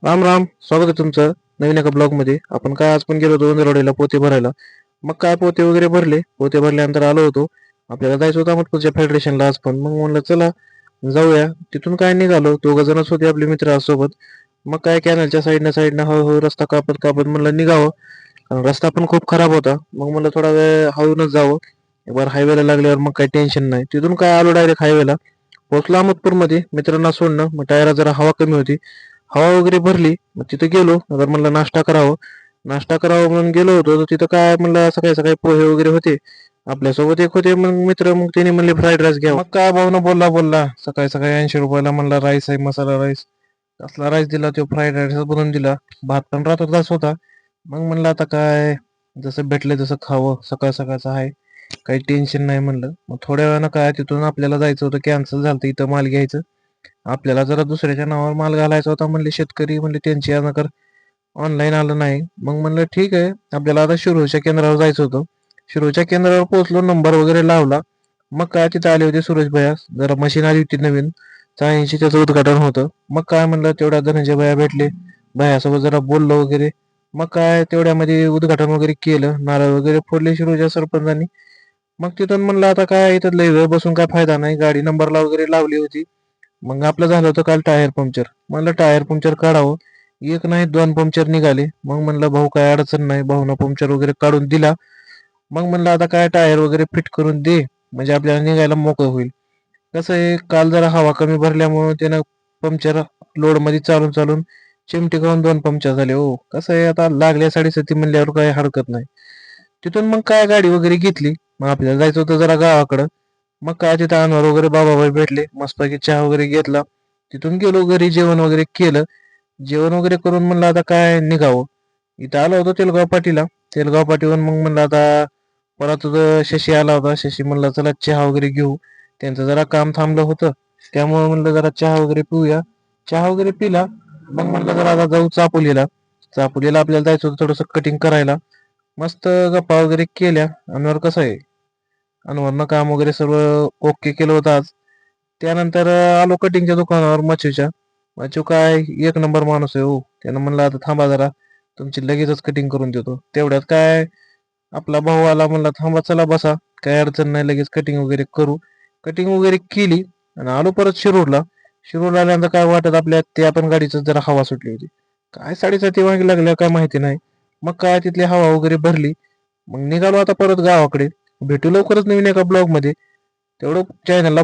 राम राम, स्वागत आहे तुमचं नवीन एका ब्लॉग मध्ये. आपण काय आज पण गेलो होतो रोडीला पोते भरायला. मग काय पोते वगैरे भरले. पोते भरल्यानंतर आलो होतो. आपल्याला जायचं होतं अहमदपूरच्या फेडरेशनला आज पण. मग म्हणलं चला जाऊया. तिथून काय निघालो, दोघ जणच होते आपले मित्र सोबत. मग काय कॅनलच्या साईडनं हळूहळू रस्ता कापत कापत म्हणलं निघावं. कारण रस्ता पण खूप खराब होता. मग म्हणलं थोडा वेळ हळूनच जावं. एकबार हायवेला लागल्यावर मग काही टेन्शन नाही. तिथून काय आलो डायरेक्ट हायवेला. पोहोचलो अहमदपूरमध्ये मित्रांना सोडणं. मग टायरात जरा हवा कमी होती. हवा वगैरे भरली. मग तिथे गेलो. नंतर म्हणलं नाश्ता करावं. नाश्ता करावं म्हणून गेलो होतो. तर तिथं काय म्हणलं सकाळी सकाळी पोहे वगैरे होते. आपल्यासोबत एक होते मग मित्र. मग त्यांनी म्हणले फ्राईड राईस घ्या. मग काय भाऊन बोलला बोलला सकाळी सकाळी 80 रुपयाला म्हणला राईस आहे, मसाला राईस. असला राईस दिला तो फ्राईड राईस बनवून दिला. भात पण रात्रदास होता. मग म्हणलं आता काय, जसं भेटलं तसं खावं. सकाळ सकाळचं आहे, काही टेन्शन नाही म्हणलं. मग थोड्या वेळानं काय तिथून आपल्याला जायचं होतं, कॅन्सल झालं इथं माल घ्यायचं. आपल्याला जरा दुसऱ्याच्या नावावर माल घालायचा होता. म्हणले शेतकरी म्हणले त्यांची नकर ऑनलाईन आलं नाही. मग म्हणलं ठीक आहे. आपल्याला आता शिरूरच्या केंद्रावर जायचं होतं. शिरूरच्या केंद्रावर पोहोचलो, नंबर वगैरे लावला. मग काय तिथे आले होते सुरेश भैया. जरा मशीन आली होती नवीन 86 त्याचं उद्घाटन होतं. मग काय म्हणलं तेवढ्या धनंजय भैया भेटले. भैयासोबत जरा बोललो वगैरे. मग काय तेवढ्यामध्ये उद्घाटन वगैरे केलं. नारळ वगैरे फोडले शिरूरच्या सरपंचांनी. मग तिथून म्हणलं आता काय इथं लय वेळ बसून काय फायदा नाही. गाडी नंबरला वगैरे लावली होती. मग आपलं झालं होतं काल टायर पंक्चर. म्हणलं टायर पंक्चर काढावं. एक नाही दोन पंक्चर निघाले. मग म्हणलं भाऊ काय अडचण नाही. भाऊनं पंक्चर वगैरे काढून दिला. मग म्हणलं आता काय टायर वगैरे फिट करून दे, म्हणजे आपल्याला निघायला मोकळं होईल. कसं आहे, काल जरा हवा कमी भरल्यामुळे त्यानं पंक्चर लोड मध्ये चालून चालून चिमटी करून दोन पंक्चर झाले. हो कसं आहे, आता लागल्या 7:30 म्हणल्यावर काही हरकत नाही. तिथून मग काय गाडी वगैरे घेतली. मग आपल्याला जायचं होतं जरा गावाकडं. मग काय तिथं अनवर वगैरे बाबाबाई भेटले. मस्तपैकी चहा वगैरे घेतला. तिथून गेलो घरी, जेवण वगैरे केलं. जेवण वगैरे करून म्हणलं आता काय निघावं. इथं आलो होतो तेलगाव पाटीला. तेलगाव पाटीवरून मग म्हणलं आता परत शशी आला होता. शशी म्हणला चला चहा वगैरे घेऊ. त्यांचं जरा काम थांबलं होतं. त्यामुळे म्हणलं जरा चहा वगैरे पिऊया. चहा वगैरे पिला. मग म्हणलं जरा आता जाऊ चापोलीला. चापोलीला आपल्याला जायचं होतं थोडंसं कटिंग करायला. मस्त गप्पा वगैरे केल्या. अनवर कसं आहे, अनवरनं काम वगैरे सर्व ओके केलं होतं आज. त्यानंतर आलो कटिंगच्या दुकानावर मच्छूच्या. मच्छू काय एक नंबर माणूस आहे. हो त्यानं म्हणलं आता थांबा जरा, तुमची लगेचच कटिंग करून देतो. तेवढ्यात काय आपला भाऊ आला. म्हणला थांबा चला बसा, काय अडचण नाही, लगेच कटिंग वगैरे करू. कटिंग वगैरे केली आणि आलो परत शिरूरला. शिरूरला आल्यानंतर काय वाटत आपल्या त्या पण गाडीचं जरा हवा सुटली होती. काय 7:30 वागे लागल्या काय माहिती नाही. मग काय तिथली हवा वगैरे भरली. मग निघालो आता परत गावाकडे. भेटू लवकरच नवीन एका ब्लॉग मध्ये. तेवढं चॅनलला